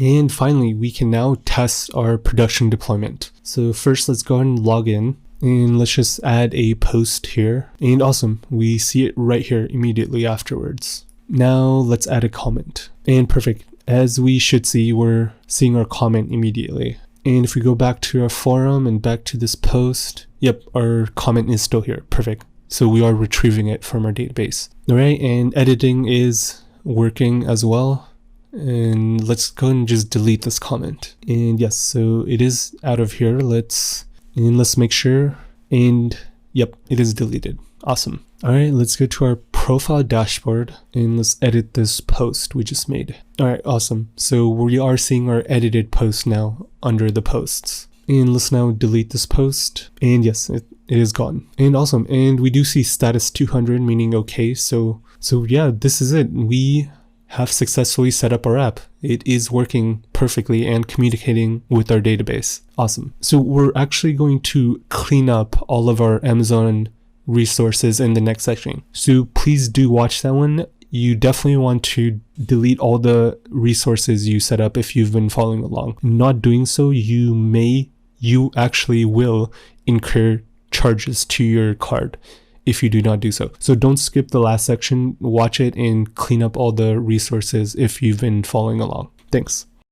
And finally, we can now test our production deployment. So first, let's go ahead and log in. And let's just add a post here. And awesome, we see it right here immediately afterwards. Now let's add a comment. And perfect. As we should see, we're seeing our comment immediately. And if we go back to our forum and back to this post, yep, our comment is still here. Perfect. So we are retrieving it from our database. All right, and editing is working as well. And let's go and just delete this comment. And yes, so it is out of here. Let's make sure. And yep, it is deleted. Awesome. All right, let's go to our profile dashboard and let's edit this post we just made. All right, awesome. So we are seeing our edited post now under the posts. And let's now delete this post. And yes, it is gone. And awesome. And we do see status 200, meaning okay. So yeah, this is it. We have successfully set up our app. It is working perfectly and communicating with our database. Awesome. So we're actually going to clean up all of our Amazon resources in the next section. So please do watch that one. You definitely want to delete all the resources you set up if you've been following along. Not doing so, you actually will incur charges to your card if you do not do so. So don't skip the last section, watch it and clean up all the resources if you've been following along. Thanks.